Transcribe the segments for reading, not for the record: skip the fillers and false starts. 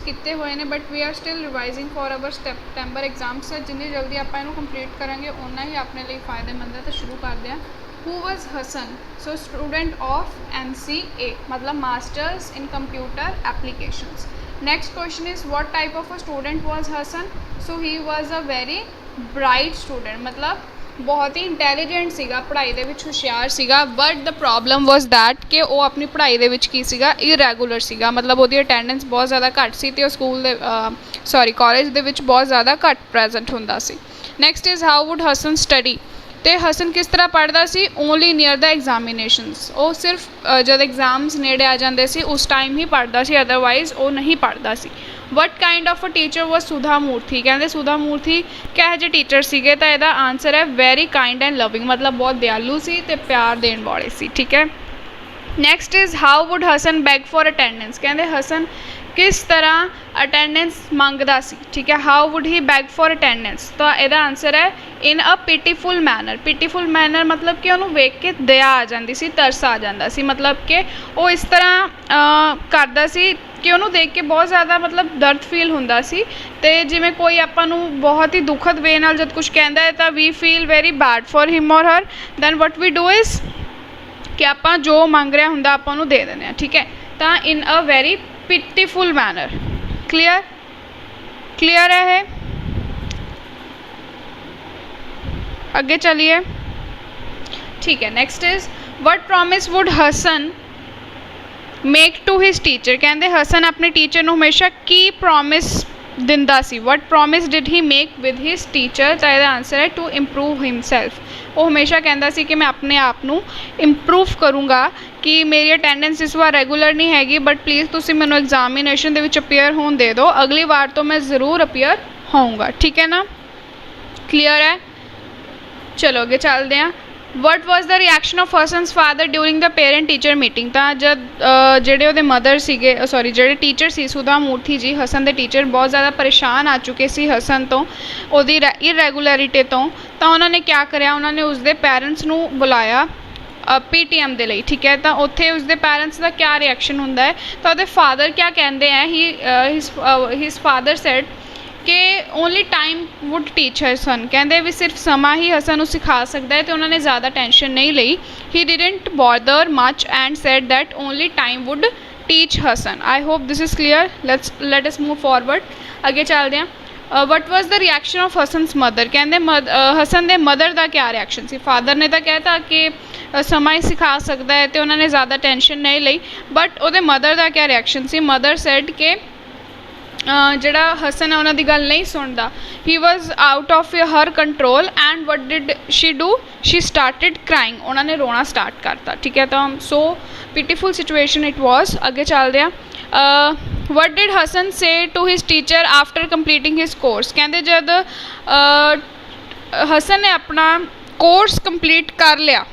किते हुए ने but we are still revising for our September exams जिन्नी जल्दी आप इनू कंप्लीट करेंगे उन्ना ही अपने लिए फायदेमंद है। तो शुरू करते हैं। Who was Hasan? So student of MCA मतलब masters in computer applications. Next question is what type of a student was Hasan? So he was a very bright student मतलब बहुत ही इंटैलीजेंट सीगा, पढ़ाई दे विच हुशियार सीगा। But the problem was that कि वो अपनी पढ़ाई दे विच की सीगा इरैगूलर सीगा मतलब वो अटेंडेंस बहुत ज़्यादा घट सी ते स्कूल दे सॉरी कॉलेज दे विच बहुत ज़्यादा घट प्रेजेंट हुंदा सी। Next is how would Hasan study? तो हसन किस तरह पढ़ता सी? Only near the examinations. वो सिर्फ जब एग्जाम्स नेड़े आ जाते सी उस टाइम ही पढ़ता सी, अदरवाइज वो नहीं पढ़ता सी। What kind of a teacher was Sudha Murthy? कहते सुधा मूर्ति किहो जे टीचर सीगे? तो यदा आंसर है वेरी काइंड एंड लविंग मतलब बहुत दयालु सी ते प्यार देने वाले सी। ठीक है। Next is how would Hasan beg for attendance? कहते हसन किस तरह अटेंडेंस मंगदा सी? ठीक है। How would he beg for attendance? तो यदा आंसर है in a pitiful manner. Pitiful manner मतलब कि उन्होंने वेख के दया आ जाती सी, तरस आ जाता सी मतलब कि वो इस तरह करता सी कि उन्होंने देख के बहुत ज़्यादा मतलब दर्द फील होंदा सी। ते जिवें कोई आपां नूं बहुत ही दुखद वे नाल जब कुछ कहता है तो we feel very bad for him और her. Then what we do is कि आपां जो मंग रहा हुंदा आपां नूं दे दिंदे आ। ठीक है। तो in a very pitiful manner. Clear? Clear है? आगे चलिए। ठीक है। Next is what promise would Hasan make to his teacher? कहते हसन अपने टीचर नूं हमेशा की प्रॉमिस दिंदा सी? What promise did he make with his teacher? तो यह आंसर है टू इंप्रूव हिमसैल्फ। वो हमेशा कहता सी कि मैं अपने आप नूं इंप्रूव करूँगा कि मेरी अटेंडेंस इस बार रेगूलर नहीं हैगी बट प्लीज़ तुसीं मैनूं एग्जामिनेशन दे विच अपीयर होण दे दो, अगली बार तो मैं ज़रूर अपीयर होऊंगा। ठीक है ना? क्लीयर है? चलो आगे चलते हैं। What was the reaction of Hasan's father during the parent teacher meeting? तो जब जेडे वो मदर सीगे सॉरी जेडे टीचर सी सुधा मूर्ति जी हसन के टीचर बहुत ज़्यादा परेशान आ चुके सी हसन तो उसदी इरैगूलैरिटी तो उन्होंने क्या करा? उन्होंने उसके पेरेंट्स नूं बुलाया PTM दे लई। ठीक है। तो उत्थे उसके पेरेंट्स का क्या रिएक्शन होंदा है? तो उसदे फादर क्या कहते हैं? हिज फादर सैड कि only time would teach her son. कहते भी सिर्फ समा ही हसन को सिखा सकता है। तो उन्होंने ज़्यादा टेंशन नहीं ली। He didn't bother much and said that only time would teach Hasan. I hope this is clear. Let us move forward. आगे चलते हैं। What was the reaction of Hasan's mother? कहते हसन के मदर का क्या रिएक्शन सी? फादर ने तो कहता कि समा ही सिखा सकता है तो उन्होंने ज़्यादा टेंशन नहीं ली बट वो मदर का क्या रिएक्शन सी? मदर सैड के जिहड़ा हसन है उन्होंने गल नहीं सुनता। He was out of her control and what did she do? She started crying. उन्होंने रोना स्टार्ट करता। ठीक है। तो so pitiful situation it was. आगे चल रहा। What did Hasan say to his teacher after completing his course? कहते जब हसन ने अपना कोर्स कंप्लीट कर लिया,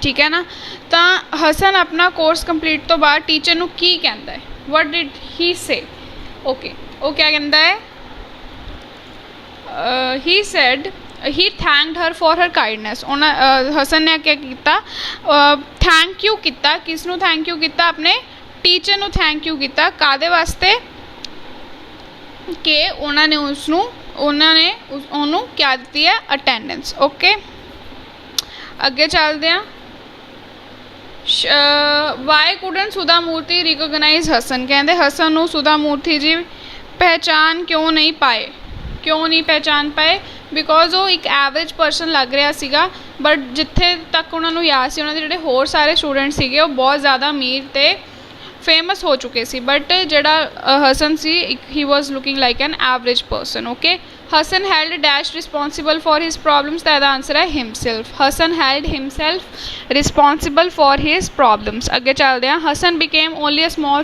ठीक है ना, तो हसन अपना कोर्स कंप्लीट तो बाद टीचर नूं की कहता है? वट डिड ही से? ओके वो क्या कहता है? He said he thanked her for her kindness. Hasan ने क्या किया? थैंक यू किया। किसनूं थैंक यू किया? अपने टीचर नूं थैंक यू किया। कादे वास्ते? कि उन्होंने उन्होंने क्या दी है? अटेंडेंस। ओके अगे चलते हैं। वाई कुडन सुधा मूर्ति रिकोगनाइज हसन? कहते हसन नूं सुधा मूर्ति जी पहचान क्यों नहीं पाए? क्यों नहीं पहचान पाए? बिकॉज वो एक एवरेज परसन लग रहा सीगा बट जिथे तक उन्होंने याद से उन्होंने जिहड़े होर सारे स्टूडेंट सीगे वो बहुत ज़्यादा अमीर ते फेमस हो चुके सी बट जिहड़ा हसन सी he was looking like an average person. Okay Hasan held dash responsible for his problems? तो आंसर है himself. Hasan held himself responsible for his problems. अगे चलते हैं। Hasan became only a small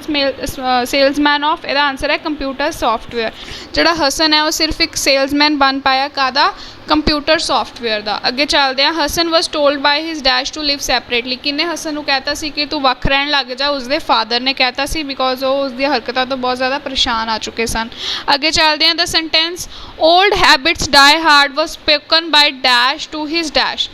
salesman of? यदा आंसर है कंप्यूटर सॉफ्टवेयर। जिहड़ा हसन है वो सिर्फ एक सेल्समैन बन पाया कादा? कंप्यूटर सॉफ्टवेयर का। अगे चलते हैं। Hasan was told by his dash to live separately? किन्ने हसन को कहता सी कि तू वख रहन लग जा? उसके फादर ने कहता सी बिकॉज वो उसकी हरकतों तो बहुत ज़्यादा परेशान आ चुके सन। अगे चलते हैं। The sentence old habits die hard was spoken by dash to his dash?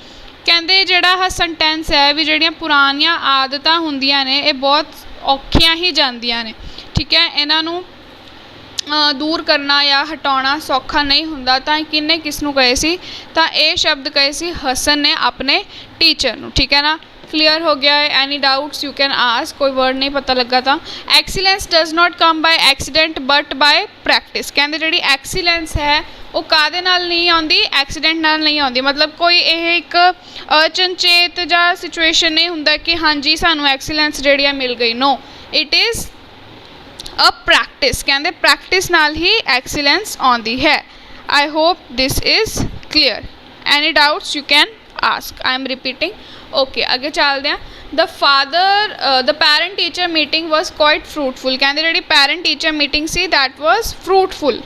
कहते जिहड़ा सेंटेंस है भी जिहड़ियां पुरानियां आदतां हुंदियां ने ये बहुत औखियां ही जांदियां ने। ठीक है, इन्हां नूं दूर करना या हटाना सौखा नहीं हुंदा। तां किन्ने किस नूं कहे सी, तां ये शब्द कहे सी हसन ने अपने टीचर नूं। ठीक है ना, क्लीयर हो गया है। Any doubts you can ask, कोई वर्ड नहीं पता लगा था। Excellence does not come by accident but by practice. कहते जिहड़ी एक्सीलेंस है वो कादे नाल नहीं आउंदी, एक्सीडेंट नाल नहीं आउंदी। मतलब कोई ये एक अचनचेत जा सिचुएशन नहीं हुंदा कि हाँ जी सानू एक्सीलेंस जिहड़ी आ मिल गई। No, it is a practice. कहते प्रैक्टिस नाल ही एक्सीलेंस आउंदी है। I hope this is clear. Any doubts you can ask, I am repeating. Okay, आगे चलते हैं। The parent teacher meeting was quite fruitful. कहते जिहड़ी पैरेंट टीचर मीटिंग सी that was fruitful.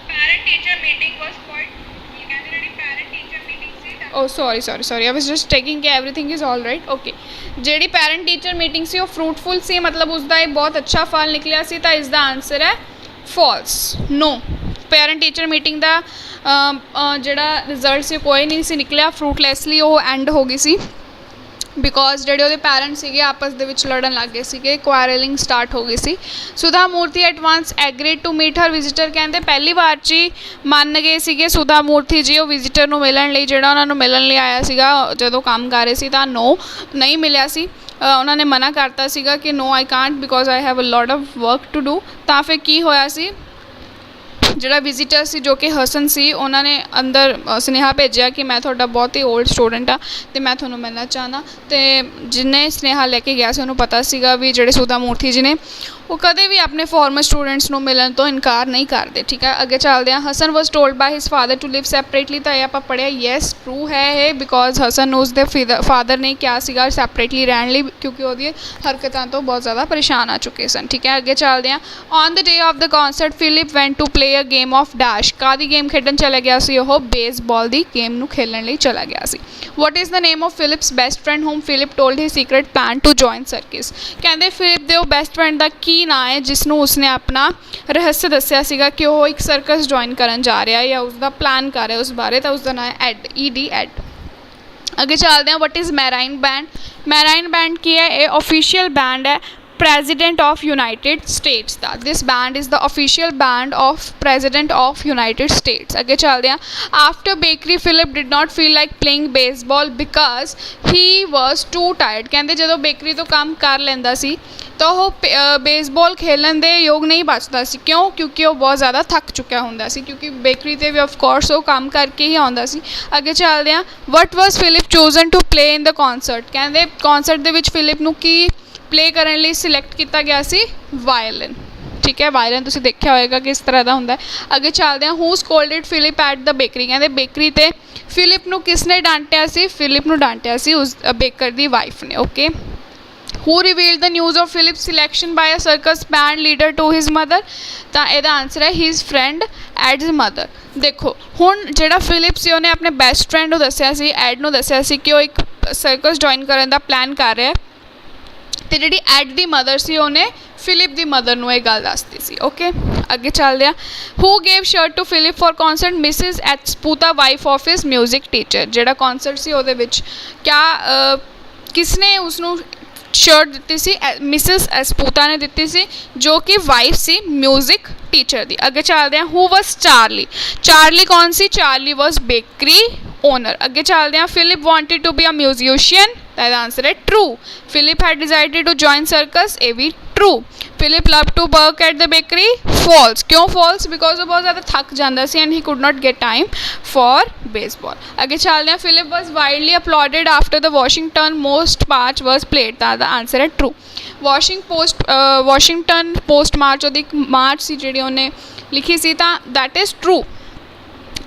Parent teacher meeting was quite fruitful. कहते जिहड़ी parent teacher meeting सी, oh sorry I was just taking कि everything is all right. Okay, जिहड़ी parent teacher meeting सी वो fruitful सी, मतलब उसका एक बहुत अच्छा फल निकलिया सी। तो इसका आंसर है false, no. Parent teacher meeting का जिहड़ा रिजल्ट से कोई नहीं सी निकलिया, फ्रूटलैसली वो एंड हो गई सी। बिकॉज ਜਿਹੜੇ ਉਹਦੇ ਪੈरेंट्स ਸੀਗੇ आपस ਦੇ ਵਿੱਚ ਲੜਨ ਲੱਗ ਗਏ ਸੀਗੇ, ਕੁਆਰਲਿੰਗ ਸਟਾਰਟ ਹੋ ਗਈ ਸੀ। Sudha Murthy at once agreed to meet her visitor. ਕਹਿੰਦੇ ਪਹਿਲੀ ਵਾਰ 'ਚ ਹੀ ਮੰਨ ਗਏ ਸੀਗੇ ਸੁਧਾ ਮੂਰਤੀ ਜੀ ਉਹ ਵਿਜ਼ਿਟਰ ਨੂੰ ਮਿਲਣ ਲਈ, ਜਿਹੜਾ ਉਹਨਾਂ ਨੂੰ ਮਿਲਣ ਲਈ ਆਇਆ ਸੀਗਾ ਜਦੋਂ ਕੰਮ ਕਰ ਰਹੇ ਸੀ। ਤਾਂ ਨੋ, ਨਹੀਂ ਮਿਲਿਆ ਸੀ। ਉਹਨਾਂ ਨੇ ਮਨਾ ਕਰਤਾ ਸੀਗਾ ਕਿ no I can't because I have a lot of work to do. ਤਾਂ ਫਿਰ ਕੀ ਹੋਇਆ ਸੀ, ਜਿਹੜਾ ਵਿਜ਼ਿਟਰ ਸੀ ਜੋ ਕਿ ਹਸਨ ਸੀ, ਉਹਨਾਂ ਨੇ ਅੰਦਰ ਸੁਨੇਹਾ ਭੇਜਿਆ ਕਿ ਮੈਂ ਤੁਹਾਡਾ ਬਹੁਤ ਹੀ ਓਲਡ ਸਟੂਡੈਂਟ ਆ ਅਤੇ ਮੈਂ ਤੁਹਾਨੂੰ ਮਿਲਣਾ ਚਾਹੁੰਦਾ। ਅਤੇ ਜਿਹਨੇ ਸੁਨੇਹਾ ਲੈ ਕੇ ਗਿਆ ਸੀ ਉਹਨੂੰ ਪਤਾ ਸੀਗਾ ਵੀ ਜਿਹੜੇ ਸੁਧਾ ਮੂਰਤੀ ਜੀ ਨੇ ਉਹ ਕਦੇ ਵੀ ਆਪਣੇ ਫੋਰਮਰ ਸਟੂਡੈਂਟਸ ਨੂੰ ਮਿਲਣ ਤੋਂ ਇਨਕਾਰ ਨਹੀਂ ਕਰਦੇ। ਠੀਕ ਹੈ, ਅੱਗੇ ਚੱਲਦੇ ਹਾਂ। Hasan was told by his father to live separately. ਤਾਂ ਇਹ ਆਪਾਂ ਪੜ੍ਹਿਆ, ਯੈਸ ਟਰੂ ਹੈ ਇਹ, ਬਿਕੋਜ਼ ਹਸਨ ਨੂੰ ਉਸਦੇ ਫਾਦਰ ਨੇ ਕਿਹਾ ਸੀਗਾ ਸੈਪਰੇਟਲੀ ਰਹਿਣ ਲਈ, ਕਿਉਂਕਿ ਉਹਦੀ ਹਰਕਤਾਂ ਤੋਂ ਬਹੁਤ ਜ਼ਿਆਦਾ ਪਰੇਸ਼ਾਨ ਆ ਚੁੱਕੇ ਸਨ। ਠੀਕ ਹੈ, ਅੱਗੇ ਚੱਲਦੇ ਹਾਂ। On the day of the concert Philip went to play a game of dash. ਕਾਹਦੀ ਗੇਮ ਖੇਡਣ ਚਲਾ ਗਿਆ ਸੀ ਉਹ? ਬੇਸਬਾਲ ਦੀ ਗੇਮ ਨੂੰ ਖੇਲਣ ਲਈ ਚਲਾ ਗਿਆ ਸੀ। What is the name of Philip's best friend home Philip told his secret plan to join circus. ਕਹਿੰਦੇ ਫਿਲਿਪ ਦੇ ਉਹ ਬੈਸਟ ਫਰੈਂਡ ਦਾ ਕੀ ਨਾਂ ਹੈ ਜਿਸ ਨੂੰ ਉਸਨੇ ਆਪਣਾ ਰਹੱਸ ਦੱਸਿਆ ਸੀਗਾ ਕਿ ਉਹ ਇੱਕ ਸਰਕਸ ਜੁਆਇਨ ਕਰਨ ਜਾ ਰਿਹਾ ਜਾਂ ਉਸਦਾ ਪਲਾਨ ਕਰ ਰਿਹਾ ਉਸ ਬਾਰੇ। ਤਾਂ ਉਸਦਾ ਨਾਂ ਹੈ ਐਡ, ED ਐਡ। ਅੱਗੇ ਚੱਲਦੇ ਹਾਂ। What is marine band. Marine band ਕੀ ਹੈ? ਇਹ ऑफिशियल बैंड है प्रेजिडेंट ऑफ यूनाइटेड स्टेट्स का। This band is the official band of president of United States. अगे चलते हैं। After bakery Philip did not feel like playing baseball because he was too tired. कहते जो bakery तो काम कर लेंदा सी तो वह बेसबॉल खेलन के योग नहीं बचता सी। क्यों? क्योंकि वह बहुत ज़्यादा थक चुका होंदा सी, क्योंकि बेकरी से भी ऑफकोर्स वो काम करके ही आउंदा सी। अगे चलते हैं। What was Philip chosen to play in the concert. कहते कॉन्सर्ट के फिलिप नूं की प्ले करने लिए सिलेक्ट किया गया सी? वायलिन। ठीक है, वायलिन तुसीं देखिया होएगा किस तरह का हुंदा है। अगे चलते हैं। Who scolded Philip at the bakery. कहते बेकरी ते फिलिप नूं किसने डांटिया सी? फिलिप नूं डांटिया सी उस बेकर दी वाइफ ने। Okay. Who revealed the news of Philip selection by a circus band leader to his mother. तो यदा आंसर है हिज फ्रेंड एड's मदर। देखो हुण जिहड़ा फिलिप से उन्हें अपने बेस्ट फ्रेंड नूं दस्सिया सी, एड नूं दस्सिया सी कि वो एक सर्कस ज्वाइन करने का प्लान कर रहा है। तो जी एड दी मदर सी उन्हें फिलिप दी मदर नूं ये गल दसदी सी। ओके, अगे चलते हैं। Who gave shirt to Philip for concert? Mrs Esposito wife of his music teacher. जिहड़ा कॉन्सर्ट सी उहदे विच क्या किसने उसनूं शर्ट दित्ती सी? मिसिज एस्पूता ने दित्ती सी, जो कि वाइफ सी म्यूजिक टीचर दी। अगे चलते हैं। Who was Charlie? चार्ली कौन सी? Charlie was bakery owner. अगे चलते हैं। Philip wanted to be a musician. That answer है true. Philip had decided to join circus. ए भी true. Philip love to work at the bakery. False. क्यों false? Because वो बहुत ज़्यादा थक जाता सी and he could not get time for baseball. अगे चलते हैं। Philip was widely applauded after the Washington post march was played. The answer है ट्रू। वॉशिंगटन पोस्ट मार्च ਉਹਦੀ मार्च सी ਜਿਹੜੀ ਉਹਨੇ लिखी सी, ਤਾਂ दैट इज़ ट्रू।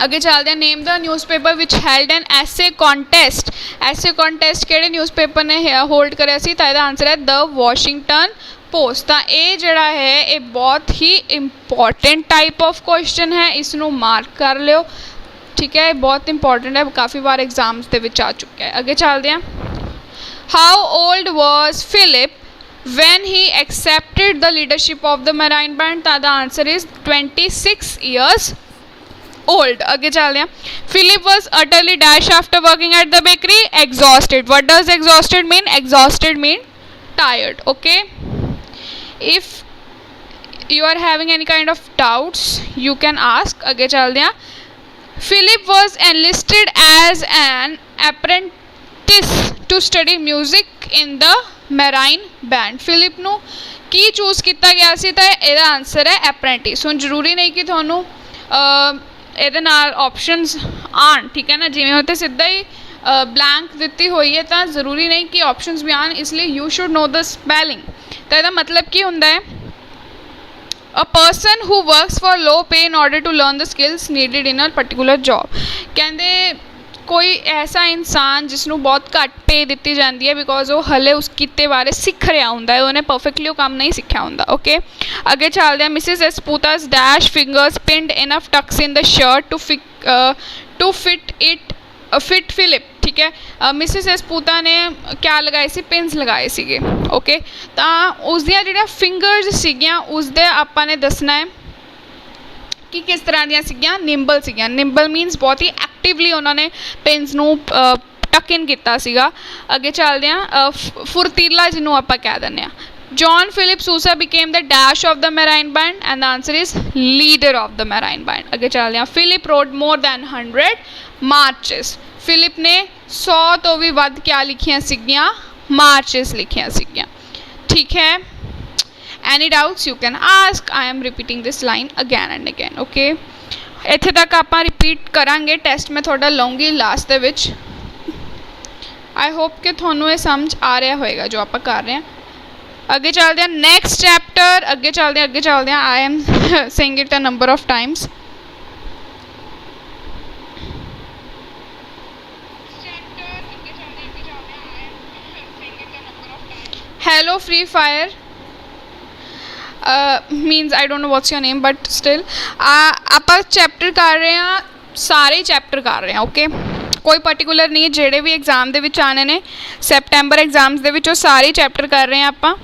अगे चलते हैं। Name the newspaper which held an essay contest. Essay contest किहड़े न्यूज़पेपर ने होल्ड करिया सी? तां इहदा आंसर है द वॉशिंगटन पोस्ट। तो ये जड़ा है ये बहुत ही इंपॉर्टेंट टाइप ऑफ क्वेश्चन है, इसनों मार्क कर लियो। ठीक है, बहुत इंपॉर्टेंट है, काफ़ी बार एग्जाम्स दे विच आ चुका है। अगे चलते हैं। How old was Philip when he accepted the leadership of the marine band? तो the answer is 26 years old. अगे चलते हैं। Philip was utterly dash after working at the bakery? Exhausted. What does exhausted mean? Exhausted mean tired. Okay. If you are having any kind of doubts you can ask. आगे चलते हैं. Philip was enlisted as an apprentice to study music in the marine band. Philip ਨੂੰ ਕੀ choose ਕੀਤਾ ਗਿਆ ਸੀ ਤਾਂ ਇਹਦਾ answer ਹੈ apprentice. ਹੁਣ ਜ਼ਰੂਰੀ ਨਹੀਂ ਕਿ ਤੁਹਾਨੂੰ ਇਹਦੇ ਨਾਲ ਆਪਸ਼ਨਸ ਆਣ, ਠੀਕ ਹੈ ਨਾ, ਜਿਵੇਂ ਉੱਥੇ ਸਿੱਧਾ ਹੀ ਬਲੈਂਕ ਦਿੱਤੀ ਹੋਈ ਹੈ ਤਾਂ ਜ਼ਰੂਰੀ ਨਹੀਂ ਕਿ ਆਪਸ਼ਨਸ ਵੀ ਆਣ, ਇਸ ਲਈ you should know the spelling. ਤਾਂ ਇਹਦਾ ਮਤਲਬ ਕੀ ਹੁੰਦਾ ਹੈ? A person who works for low pay in order to learn the skills needed in a particular job. ਕਹਿੰਦੇ ਕੋਈ ਐਸਾ ਇਨਸਾਨ ਜਿਸ ਨੂੰ ਬਹੁਤ ਘੱਟ ਪੇ ਦਿੱਤੀ ਜਾਂਦੀ ਹੈ ਬਿਕੋਜ਼ ਉਹ ਹਲੇ ਉਸ ਕਿੱਤੇ ਬਾਰੇ ਸਿੱਖ ਰਿਹਾ ਹੁੰਦਾ ਹੈ, ਉਹਨੇ ਪਰਫੈਕਟਲੀ ਉਹ ਕੰਮ ਨਹੀਂ ਸਿੱਖਿਆ ਹੁੰਦਾ. ਓਕੇ, ਅੱਗੇ ਚੱਲਦੇ ਹਾਂ. ਮਿਸਿਸ ਐਸਪੂਤਾਸ dash fingers pinned enough tucks in the shirt to fit Philip. ਠੀਕ ਹੈ, ਮਿਸਿਸ ਐਸਪੂਤਾ ਨੇ ਕਿਆ ਲਗਾਏ ਸੀ? ਪਿੰਸ ਲਗਾਏ ਸੀਗੇ. ਓਕੇ, ਤਾਂ ਉਸਦੀਆਂ ਜਿਹੜੀਆਂ ਫਿੰਗਰਸ ਸੀਗੀਆਂ ਉਸਦੇ ਆਪਾਂ ਨੇ ਦੱਸਣਾ ਹੈ ਕਿ ਕਿਸ ਤਰ੍ਹਾਂ ਦੀਆਂ ਸੀਗੀਆਂ? ਨਿੰਬਲ ਸੀਗੀਆਂ. ਨਿੰਬਲ ਮੀਨਸ ਬਹੁਤ ਹੀ ਐਕਟਿਵਲੀ ਉਹਨਾਂ ਨੇ ਪਿੰਸ ਨੂੰ ਟਕ ਇਨ ਕੀਤਾ ਸੀਗਾ. ਅੱਗੇ ਚੱਲਦੇ ਹਾਂ. ਫੁਰਤੀਲਾ ਜਿਹਨੂੰ ਆਪਾਂ ਕਹਿ ਦਿੰਦੇ ਹਾਂ. John Philip Sousa became the dash of the marine band and the answer is leader of the marine band. ਅੱਗੇ ਚੱਲਦੇ ਹਾਂ. Philip wrote more than 100 marches. Philip ਨੇ 100 ਤੋਂ ਵੀ ਵੱਧ ਕਿਆ ਲਿਖੀਆਂ ਸੀਗੀਆਂ? ਮਾਰਚਿਸ ਲਿਖੀਆਂ ਸੀਗੀਆਂ. ਠੀਕ ਹੈ, any doubts you can ask. I am repeating this line again and again. Okay, ਇੱਥੇ ਤੱਕ ਆਪਾਂ ਰਿਪੀਟ ਕਰਾਂਗੇ. ਟੈਸਟ ਮੈਂ ਤੁਹਾਡਾ ਲਊਂਗੀ ਲਾਸਟ ਦੇ ਵਿੱਚ. ਆਈ ਹੋਪ ਕਿ ਤੁਹਾਨੂੰ ਇਹ ਸਮਝ ਆ ਰਿਹਾ ਹੋਏਗਾ ਜੋ ਆਪਾਂ ਕਰ ਰਹੇ ਹਾਂ. ਅੱਗੇ ਚੱਲਦੇ ਹਾਂ ਨੈਕਸਟ ਚੈਪਟਰ. ਅੱਗੇ ਚੱਲਦੇ ਹਾਂ. I am saying it a number of times. Hello Free Fire means I don't know what's your name but still ਆਪਾਂ ਚੈਪਟਰ ਕਰ ਰਹੇ ਹਾਂ, ਸਾਰੇ ਚੈਪਟਰ ਕਰ ਰਹੇ ਹਾਂ. ਓਕੇ, ਕੋਈ ਪਾਰਟਿਕੂਲਰ ਨਹੀਂ ਹੈ. ਜਿਹੜੇ ਵੀ ਐਗਜ਼ਾਮ ਦੇ ਵਿੱਚ ਆਣੇ ਨੇ ਸੈਪਟੈਂਬਰ ਐਗਜ਼ਾਮਸ ਦੇ ਵਿੱਚ ਉਹ ਸਾਰੇ ਚੈਪਟਰ ਕਰ ਰਹੇ ਹਾਂ ਆਪਾਂ.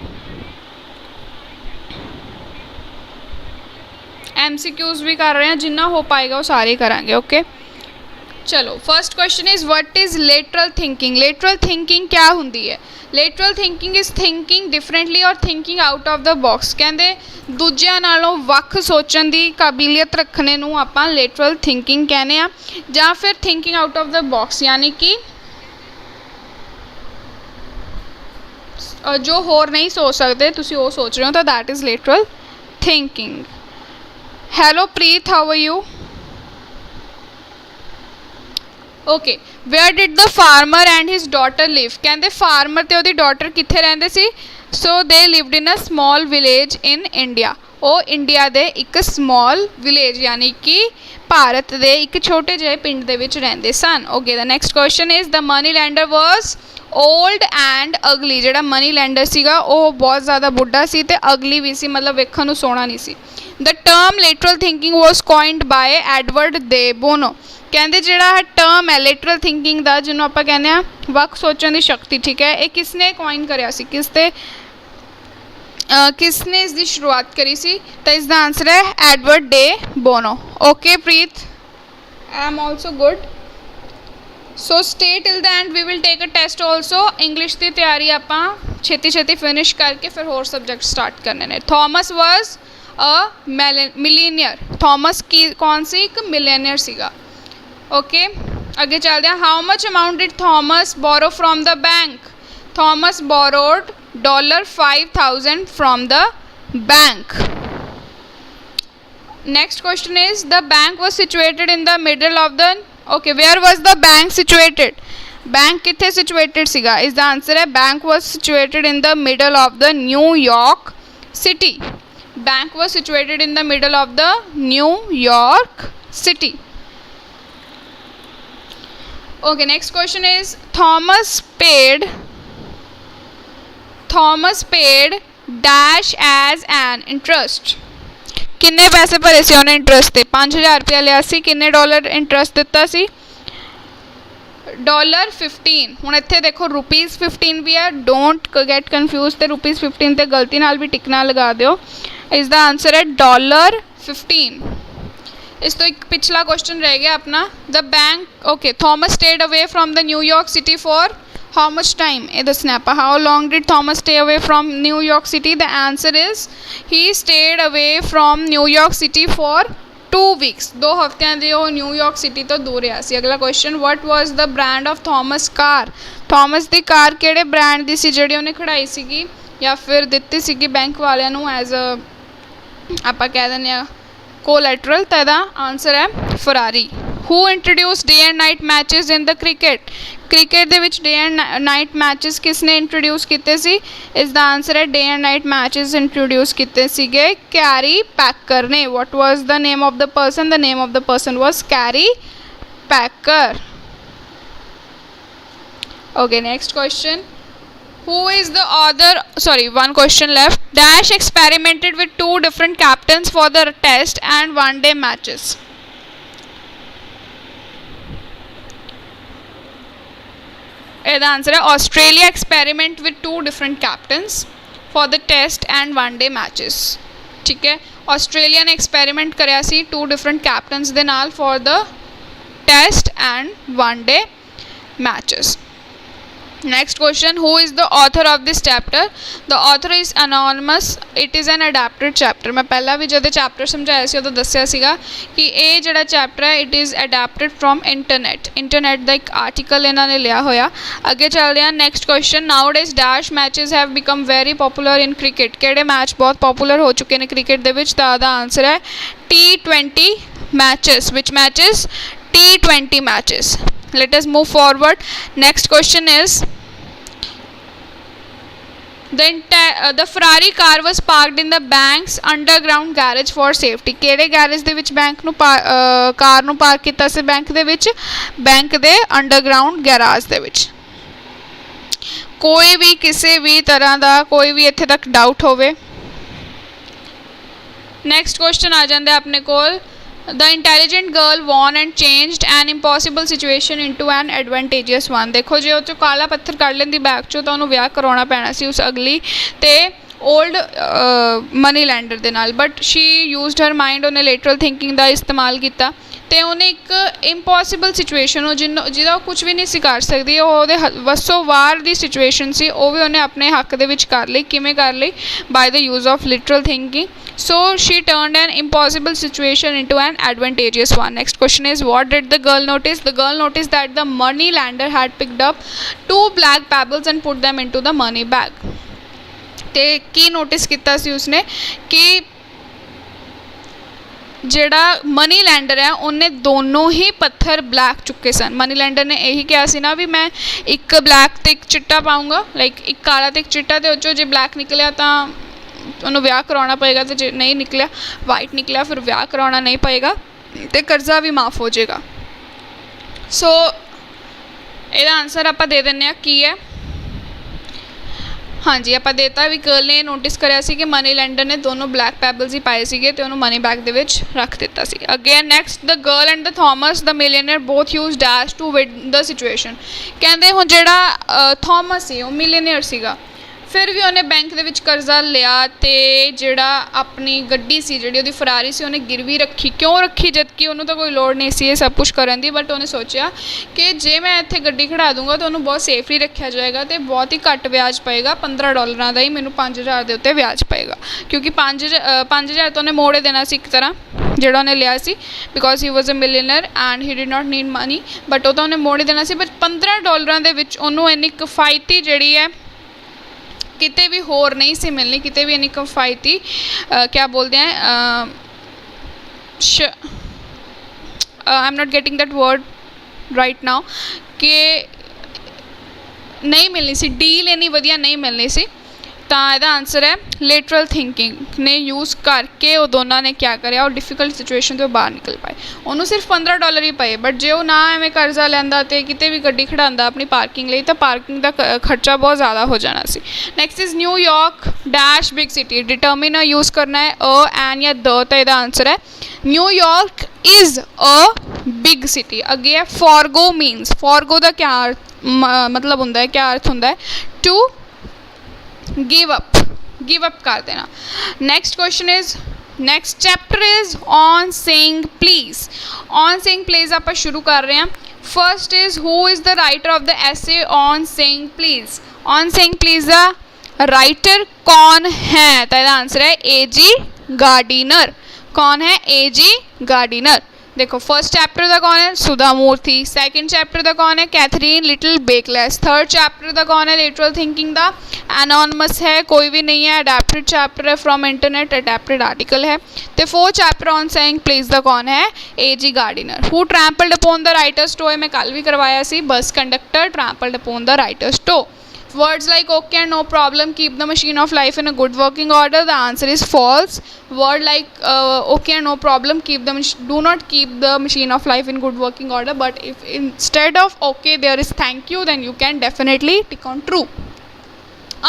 MCQs ਵੀ ਕਰ ਰਹੇ ਹਾਂ, ਜਿੰਨਾ ਹੋ ਪਾਏਗਾ ਉਹ ਸਾਰੇ ਕਰਾਂਗੇ. ਓਕੇ, ਚਲੋ. First question is what is lateral thinking. Lateral thinking ਕਿਆ ਹੁੰਦੀ ਹੈ? Lateral thinking is thinking differently or thinking out of the box. ਕਹਿੰਦੇ ਦੂਜਿਆਂ ਨਾਲੋਂ ਵੱਖ ਸੋਚਣ ਦੀ ਕਾਬਲੀਅਤ ਰੱਖਣੇ ਨੂੰ ਆਪਾਂ ਲੇਟਰਲ ਥਿੰਕਿੰਗ ਕਹਿੰਦੇ ਆ, ਜਾਂ ਫਿਰ thinking out of the box, ਯਾਨੀ ਕਿ ਜੋ ਹੋਰ ਨਹੀਂ ਸੋਚ ਸਕਦੇ ਤੁਸੀਂ ਉਹ ਸੋਚ ਰਹੇ ਹੋ, ਤਾਂ that is lateral thinking. Hello Preet, how are you? Okay, where did the farmer and his daughter live. ਕਹਿੰਦੇ ਫਾਰਮਰ ਅਤੇ ਉਹਦੀ ਡਾਟਰ ਕਿੱਥੇ ਰਹਿੰਦੇ ਸੀ? So they lived in a small village in India. ਉਹ ਇੰਡੀਆ ਦੇ ਇੱਕ ਸਮੋਲ ਵਿਲੇਜ ਯਾਨੀ ਕਿ ਭਾਰਤ ਦੇ ਇੱਕ ਛੋਟੇ ਜਿਹੇ ਪਿੰਡ ਦੇ ਵਿੱਚ ਰਹਿੰਦੇ ਸਨ. Okay, the next question is the money lender was old and ugly. ਜਿਹੜਾ ਮਨੀ ਲੈਂਡਰ ਸੀਗਾ ਉਹ ਬਹੁਤ ਜ਼ਿਆਦਾ ਬੁੱਢਾ ਸੀ ਅਤੇ ਅਗਲੀ ਵੀ ਸੀ, ਮਤਲਬ ਵੇਖਣ ਨੂੰ ਸੋਹਣਾ ਨਹੀਂ ਸੀ. The term lateral thinking was coined by Edward de Bono. ਕਹਿੰਦੇ ਜਿਹੜਾ ਟਰਮ ਹੈ ਲੇਟਰਲ ਥਿੰਕਿੰਗ ਦਾ, ਜਿਹਨੂੰ ਆਪਾਂ ਕਹਿੰਦੇ ਹਾਂ ਵੱਖ ਸੋਚਣ ਦੀ ਸ਼ਕਤੀ, ਠੀਕ ਹੈ, ਇਹ ਕਿਸ ਨੇ ਕੋਇਨ ਕਰਿਆ ਸੀ? ਕਿਸ ਨੇ ਇਸ ਦੀ ਸ਼ੁਰੂਆਤ ਕਰੀ ਸੀ? ਤਾਂ ਇਸ ਦਾ ਆਨਸਰ ਹੈ Edward de Bono. Okay Preet, I am also good. So stay till the end, we will take a test also. English ਦੀ ਤਿਆਰੀ ਆਪਾਂ ਛੇਤੀ ਫਿਨਿਸ਼ ਕਰਕੇ ਫਿਰ ਹੋਰ ਸਬਜੈਕਟ ਸਟਾਰਟ ਕਰਨੇ ਨੇ. Thomas was a millionaire. Thomas ਕੀ ਕੌਣ ਸੀ? ਇੱਕ ਮਿਲੀਨੀਅਰ ਸੀਗਾ. ਓਕੇ, ਅੱਗੇ ਚੱਲਦੇ ਹਾਂ. How much amount did Thomas borrow from the bank. Thomas borrowed $5,000 from the bank. Next question is the bank was situated in the middle of the. Okay, where was the bank situated? Bank किथे situated सीगा? Is the answer है bank was situated in the middle of the New York City. Bank was situated in the middle of the New York City. Okay, next question is Thomas paid dash as an interest. किन्ने पैसे भरे सी उन्हें interest ते? 5,000 रुपया लिया सी. किन्ने dollar interest दिता सी? $15. हुण इत्थे देखो ₹15 भी है, डोंट गेट कन्फ्यूज. ते ₹15 ते गलती नाल भी टिक ना लगा दिओ. इस दा आंसर है $15. इस तो एक पिछला क्वेश्चन रह गया अपना. The bank. Okay, Thomas stayed away from the New York city for how much time ये दसना आप how long did Thomas stay away from New York city the answer is he stayed away from New York city for 2 weeks 2 हफ्तियां दे वो New York city तो दूर रहा सी अगला question what was the brand of Thomas car Thomas की car किहड़े brand की सी जिहड़ी उन्हें खड़ाई सीगी या फिर दित्ती सीगी बैंक वालियां नूं एज अ आपां कह दिंदे आ कोलैटरल तो इहदा आंसर है Ferrari who introduce day and night matches in the cricket cricket they which day and night matches किसने इंट्रोड्यूस किए सी इसका आंसर है day and night matches introduce किए सीगे कैरी पैकर ने what was the name of the person was carry packer okay next question who is the author one question left dash experimented with 2 different captains for the test and one day matches the answer है Australia experiment with 2 different captains for the test and one day matches ठीक है Australia ने experiment कराया सी 2 different captains दे नाल for the test and one day matches next question who is the author of this chapter the author is anonymous it is an adapted chapter मैं पहला भी जब chapter समझाया सी उदों दस्सिया सीगा कि ये जिहड़ा चैप्टर है it is adapted from internet दा एक आर्टिकल इन्हां ने लिया होया अगे चलदे हां next question nowadays dash matches have become very popular in cricket किहड़े मैच बहुत पॉपुलर हो चुके हैं क्रिकेट दे विच दा आंसर है T20 matches which matches T20 matches let us move forward next question is the Ferrari car was parked in the bank's underground garage for safety केड़े garage दे विच बैंक नू कार नू पार्क किया सी bank दे विच बैंक दे अंडरग्राउंड गैराज दे विच कोई भी किसी भी तरह का कोई भी इत्थे तक डाउट होवे नेक्स्ट क्वेश्चन आ जांदा है अपने कोल The intelligent girl won and changed an impossible situation into an advantageous one देखो जो चो काला पत्थर कढ़ लेंदी बैग चो तो उन्होंने विआह करवाना पैना सी उस अगली ते ओल्ड मनी लैंडर दे नाल but she used her mind उन्हें लेटरल थिंकिंग का इस्तेमाल किया तो उन्हें एक इंपॉसिबल सिचुएशन हो जिदा कुछ भी नहीं सी कर सकती वो वसों वार की सिचुएशन सी वो भी उन्हें अपने हक दे विच कर ली किमें कर ली by the use of literal thinking so she turned an impossible situation into an advantageous one next question is what did the girl notice the girl noticed that the money lender had picked up 2 black pebbles and put them into the money bag ते की notice किया सी उसने कि जिहड़ा money lender है उन्हें दोनों ही पत्थर ब्लैक चुके सन मनी लैंडर ने यही कहा सी ना भी मैं एक ब्लैक ते एक चिट्टा पाऊँगा लाइक एक काला ते एक चिट्टा ते जो जे ब्लैक निकलिया तो उन्होंने विआह करवाना पएगा तो जे नहीं निकलिया वाइट निकलिया फिर विआह करवाना नहीं पएगा तो कर्जा भी माफ़ हो जाएगा सो ਇਹਦਾ आंसर आप दे दें की है हाँ जी आप देता भी गर्ल ने नोटिस कराया सी कि मनी लैंडर ने दोनों ब्लैक पैबल्स ही पाए थे तो उन्होंने मनी बैग दे विच रख दिता सी again next the girl and the Thomas the millionaire both use dash to win the situation कहते हुण जिहड़ा थॉमस सी वो मिलीनियर सीगा फिर भी उन्हें बैंक दे विच कर्जा लिया तो जिहड़ा अपनी गड्डी सी जिहड़ी उहदी फरारी सी उन्हें गिरवी रखी क्यों रखी जबकि उन्होंने तो कोई लोड़ नहीं सी सब कुछ करन दी बट उन्हें सोचा कि जे मैं इत्थे गड्डी खड़ा दूंगा तो उन्होंने बहुत सेफली रखा जाएगा तो बहुत ही घट ब्याज पएगा $15 का ही मैनू 5000 के उत्ते ब्याज पएगा क्योंकि 5000 तो उन्हें मोड़े देना सी एक तरह जिहड़ा उन्हें लिया सी because he was a millionaire and he did not need money but वो तो उन्हें मोड़े देना सी बट $15 के विच उन्होंने इन्नी किफ़ायती जिहड़ी है किते भी होर नहीं सी मिलनी किते भी इन्नी किफ़ायती क्या बोलते हैं I am not getting that word right now कि नहीं मिलनी सी डील इन्नी वधिया नहीं मिलनी सी तो यदा आंसर है लिटरल थिंकिंग ने यूज़ करके वो दोनों ने क्या कराया और डिफिकल्ट सिचुएशन तो बाहर निकल पाए उन्होंने सिर्फ $15 ही पाए बट जो ना एवं कर्जा लैंदा तो किते भी गड्डी खड़ांदा अपनी पार्किंग लिए तो पार्किंग का खर्चा बहुत ज़्यादा हो जाना सी next is New York dash big city determiner use करना है एन या द तो यदा आंसर है New York is a big city अगे है फॉरगो मीनस फॉरगो का क्या मतलब होंदा है क्या अर्थ होंदा है टू गिव अप कर देना next question is next chapter is on saying please आप शुरू कर रहे हैं first is who is the writer of the essay on saying please. On saying please the writer कौन है? तो आंसर है A.G. गार्डिनर. कौन है? A.G. गार्डिनर. देखो फर्स्ट चैप्टर दा कौन है? सुधा मूर्ति. सेकंड चैप्टर दा कौन है? Katherine Little Bakeless. Third chapter दा कौन है? लिटरल थिंकिंग दा एनोनिमस है, कोई भी नहीं है, अडेप्टेड चैप्टर है फ्रॉम इंटरनेट, अडेप्टेड आर्टिकल है. तो fourth chapter on saying please दा कौन है? A.G. Gardiner. Who trampled upon the writer's toe? मैं कल भी करवाया सी. Bus conductor trampled upon the writer's toe. Words like okay and no problem keep the machine of life in a good working order. The answer is false. Word like okay and no problem do not keep the machine of life in good working order. But if instead of okay there is thank you, then you can definitely tick on true.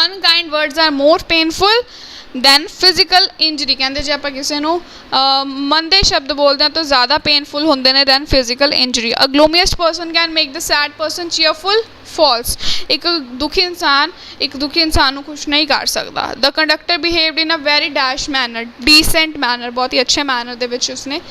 Unkind words are more painful then physical injury. ਕਹਿੰਦੇ ਜੇ ਆਪਾਂ ਕਿਸੇ ਨੂੰ ਮੰਦੇ ਸ਼ਬਦ ਬੋਲਦੇ ਹਾਂ ਤਾਂ ਜ਼ਿਆਦਾ ਪੇਨਫੁਲ ਹੁੰਦੇ ਨੇ then physical injury. A gloomiest person can make the sad person cheerful. False. ਇੱਕ ਦੁਖੀ ਇਨਸਾਨ ਨੂੰ ਖੁਸ਼ ਨਹੀਂ ਕਰ ਸਕਦਾ. The conductor behaved in a very dash manner, decent manner. ਬਹੁਤ ਹੀ ਅੱਛੇ manner ਦੇ ਵਿੱਚ ਉਸਨੇ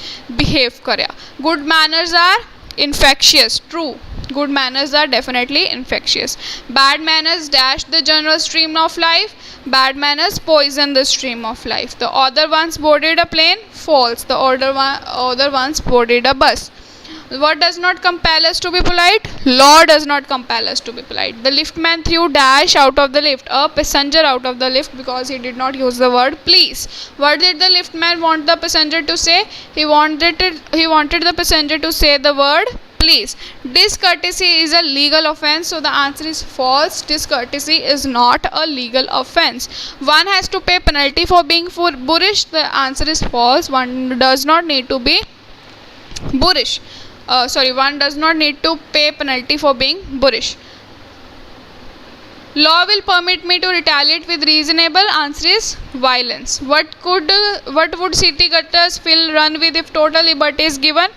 behave ਕਰਿਆ. Good manners are infectious. True. Good manners are definitely infectious. Bad manners dash the general stream of life. Bad manners poison the stream of life. The other ones boarded a plane. False. The other ones boarded a bus. What does not compel us to be polite? Law does not compel us to be polite. The liftman threw dash out of the lift, a passenger out of the lift, because he did not use the word please. What did the liftman want the passenger to say? He wanted the passenger to say the word please. Discourtesy is a legal offense, so the answer is false. Discourtesy is not a legal offense. One has to pay penalty for being boorish. The answer is false. One does not need to be boorish. One does not need to pay penalty for being boorish. Law will permit me to retaliate with reasonable. Answer is violence. What would city gutters run with if total liberty is given?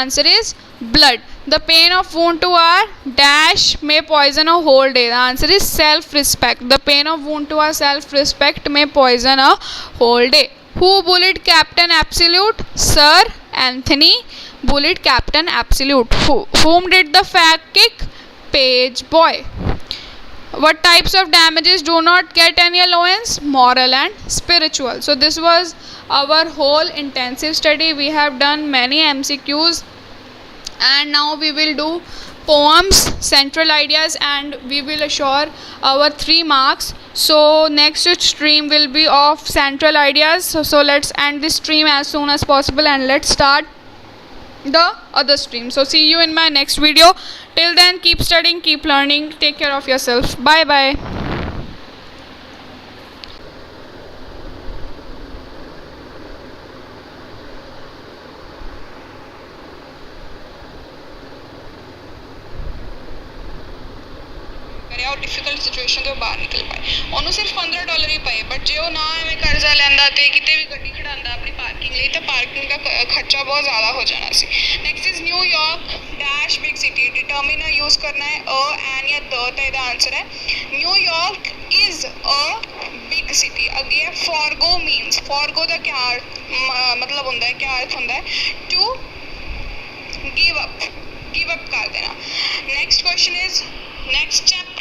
Answer is blood. The pain of wound to our dash may poison a whole day. The answer is self-respect. The pain of wound to our self-respect may poison a whole day. Who bullied Captain Absolute? Sir Anthony bullied Captain Absolute. Whom did the fag kick? Page boy. What types of damages do not get any allowance? Moral and spiritual. So this was our whole intensive study. We have done many MCQs and now we will do poems, central ideas, and we will assure our 3 marks. So next stream will be of central ideas. So let's end this stream as soon as possible and let's start the other stream. So see you in my next video. Till then, keep studying, keep learning, take care of yourself. Bye bye. और difficult situation ਤੋਂ ਬਾਹਰ ਨਿਕਲ ਪਾਏ. ਉਹਨੂੰ ਸਿਰਫ $15 ਹੀ ਪਏ, but ਜੇ ਉਹ ਨਾ ਐਵੇਂ ਕਰਜ਼ਾ ਲੈਂਦਾ ਤੇ ਕਿਤੇ ਵੀ ਗੱਡੀ ਖੜਾਉਂਦਾ ਆਪਣੀ ਪਾਰਕਿੰਗ ਲਈ ਤਾਂ ਪਾਰਕਿੰਗ ਦਾ ਖਰਚਾ ਬਹੁਤ ਜ਼ਿਆਦਾ ਹੋ ਜਾਣਾ ਸੀ. Next is New York dash big city. Determiner use ਕਰਨਾ ਹੈ ਐਨ ਜਾਂ ਦ, ਤਾਂ ਇਹਦਾ ਆਨਸਰ ਹੈ New York is a big city. ਅੱਗੇ ਹੈ ਫੋਰਗੋ ਮੀਨਸ. ਫੋਰਗੋ ਦਾ ਕਿਆ ਮਤਲਬ ਹੁੰਦਾ ਹੈ, ਕਿਆ ਅਰਥ ਹੁੰਦਾ ਹੈ? ਟੂ give up कर देना. Next question is, next chapter